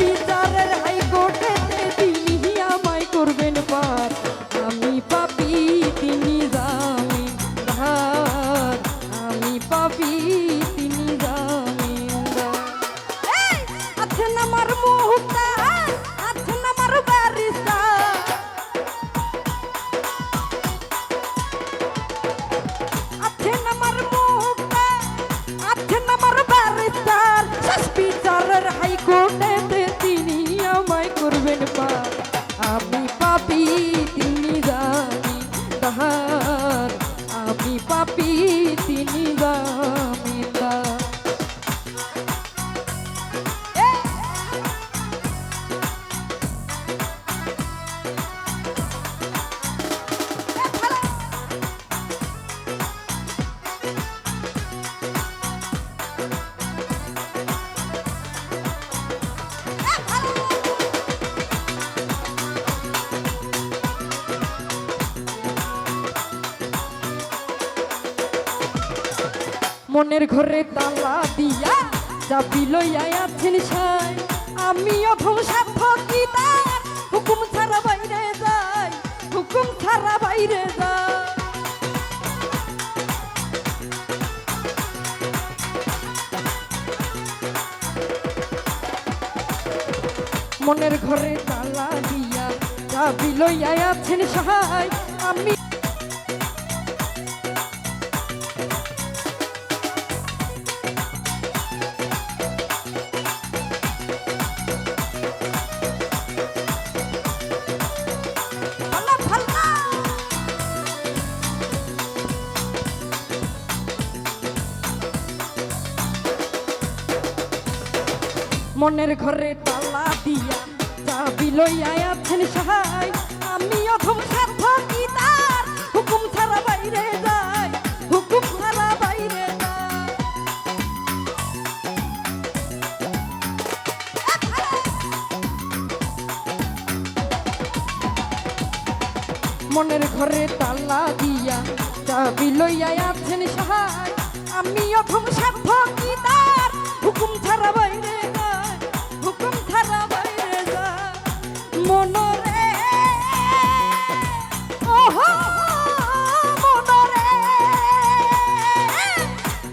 বিচারের হাইকোর্টেতে তিনি আমায় করবেন পার, আমি পাপী তিনি জামিনদার, আমি পাপী তিনি জামিনদার। আছেন আমার মুহতার, আছেন আমার ব্যারিস্টার, আছেন আমার মুহতার, আছেন আমার ব্যারিস্টার। শেষ বিচারের হাইকোর্টেতে তিনি আমায় করবেন পার, আমি পাপী তিনি জামিনদার, আমি পাপী তিনি জামিনদার। মনের ঘরে তালা দিয়া চাবি লইয়া আছেন সাই, আমি অধম সাধকি তার, হুকুম ছাড়া বাইরে যাই, হুকুম ছাড়া বাইরে যাই। মনের ঘরে তালা দিয়া চাবি লইয়া আছেন সাই, আমি মনের ঘরে তালা দিয়া চাবি লইয়া আছেন সাহাই, আমি অধম সাধকি তার, হুকুম ছাড়া বাইরে যাই, হুকুম ছাড়া বাইরে যাই। মনের ঘরে তালা দিয়া চাবি লইয়া আছেন সাহাই, আমি অধম সাধকি তার, হুকুম ছাড়া বাইরে যাই, হুকুম ছাড়া বাইরে যাই। মনরে ওহো মনরে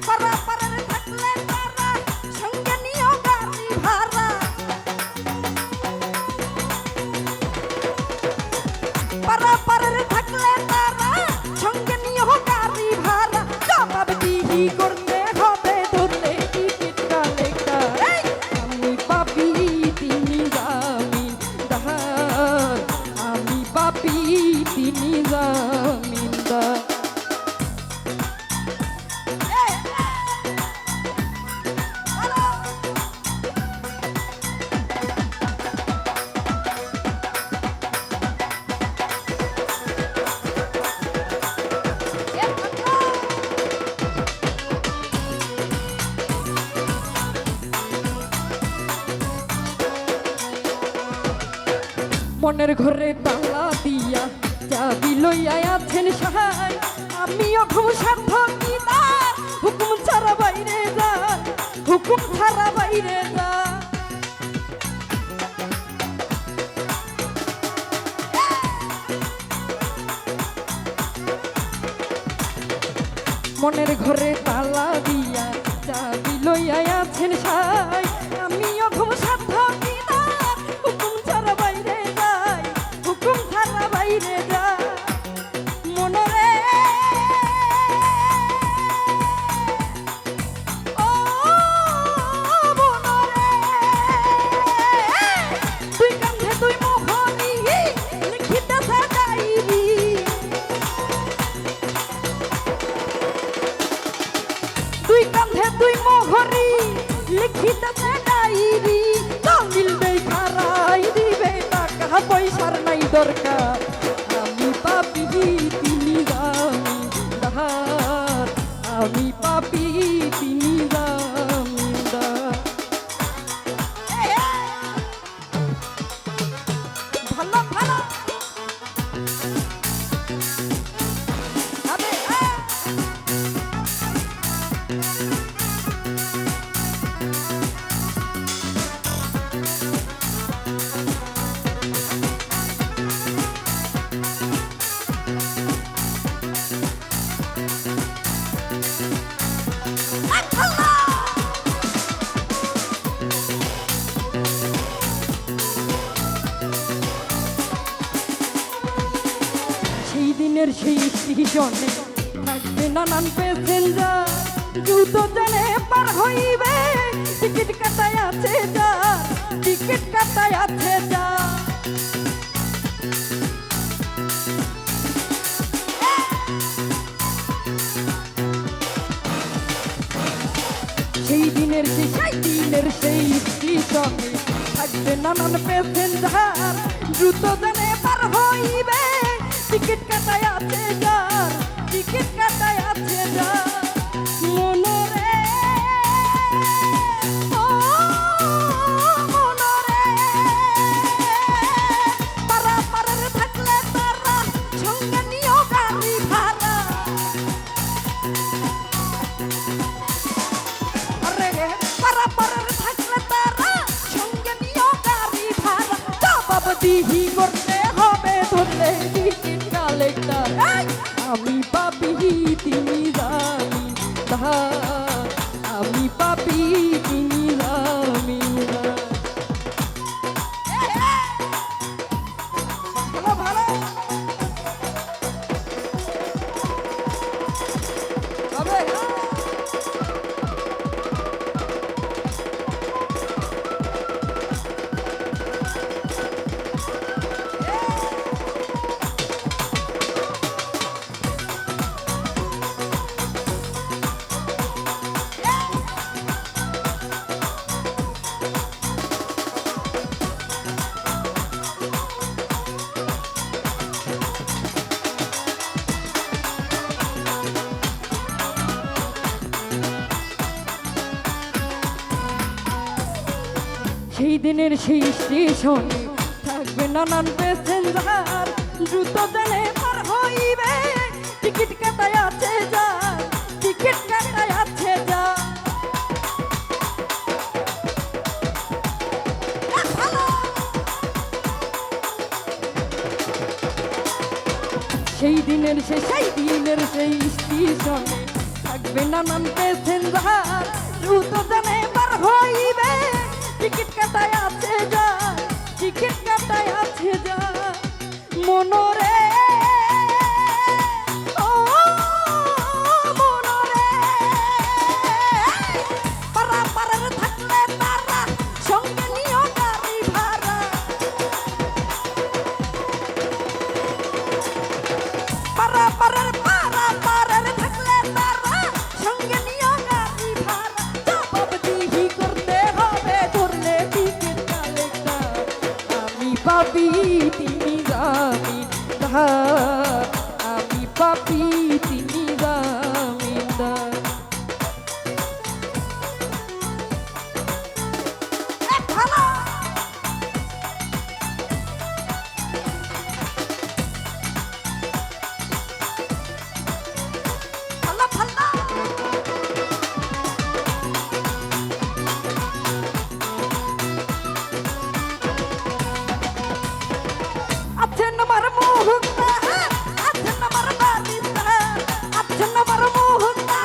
পারা পারার থাকলে তারা সঙ্গে নিও গাড়ি ভাড়া, পারা পারার থাকলে তারা সঙ্গে নিও গাড়ি ভাড়া। জবাব দিহি করতে হবে ধরলে টিকিট কালেক্টর, আমি পাপী তিনি জামিনদার, আমি পাপী তিনি জামিনদার। মনের ঘরে তালা দিয়া চাবি লইয়া আছেন সাহাই, আমি অধম সাধকি তার, হুকুম ছাড়া বাইরে যাই, হুকুম ছাড়া বাইরে যাই। মনের ঘরে তালা দিয়া চাবি লইয়া আছেন সাহাই, আমি অধম সাধকি তার, হুকুম ছাড়া বাইরে যাই, হুকুম ছাড়া বাইরে যাই। মনরে ও মনরে তুই কান্ধে তুই মোহনী লিখিতেছে ডায়েরি, তুই কান্ধে তুই মোহরি লিখিতেছে ডায়েরি, দলিল দেই খারাই দিবে টাকা পয়সার নাই দরকার, আমি পাপী তিনি জামিনদার, আমি পাপী তিনি জামিনদার। ভালো ভালো আবে সেই স্টেশনে থাকবে নানান প্যাসেঞ্জার দ্রুত জানে পার হইবে টিকিট কাটায় আছে যা টিকিট কাটায় আছে যা সেই দিনের সেই স্টেশনে থাকবে নানান প্যাসেঞ্জার দ্রুত জানে পার হইবে টিকিট কাটায় আছে যার টিকিট কাটায় আছে যার মনরে ও মনরে পারাপারের থাকলে তারা সঙ্গে নিও গাড়ি ভাড়া আরে পারাপারের থাকলে তারা সঙ্গে নিও গাড়ি ভাড়া জবাব দিহি করতে হবে ধরলে টিকিট কালেক্টর আমি পাপি তিনি জামিনদার আমি পাপি তিনি জামিনদার ভালো হবে সেই দিনের সেই স্টেশনে থাকবে নানান প্যাসেঞ্জার দ্রুত জানে পার হইবে টিকিট কাটায় আছে যা টিকিট কাটায় আছে যা সেই দিনের সেই স্টেশনে থাকবে নানান প্যাসেঞ্জার দ্রুত জানে পার হইবে টিকিট কাটায় আছে যা টিকিট কাটায় আছে যা মনরে ও মনরে পারাপারের থাকলে তারা সঙ্গে নিও গাড়ি ভাড়া পারাপারের থাকলে তারা সঙ্গে নিও গাড়ি ভাড়া জবাব দিহি করতে হবে ধরলে টিকিট কালেক্টর আমি পাপি তিনি জামিনদার আমি পাপি তিনি জামিনদার ভালো আছেন আমার মুহূর্তা আছেন আমার বারিস্তার আছেন আমার মুহূর্তা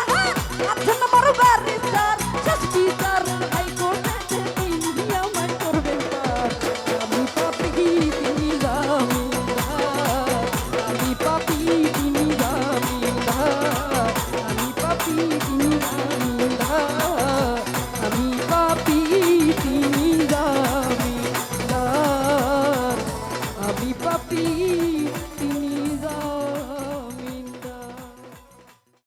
আছেন আমার বারিস্তার শেষ বিচার হাইকোর্টে তিনি আমায় করবেন পার আমি পাপি তিনি জামিনদার আমি পাপি তিনি জামিনদার আমি পাপি তিনি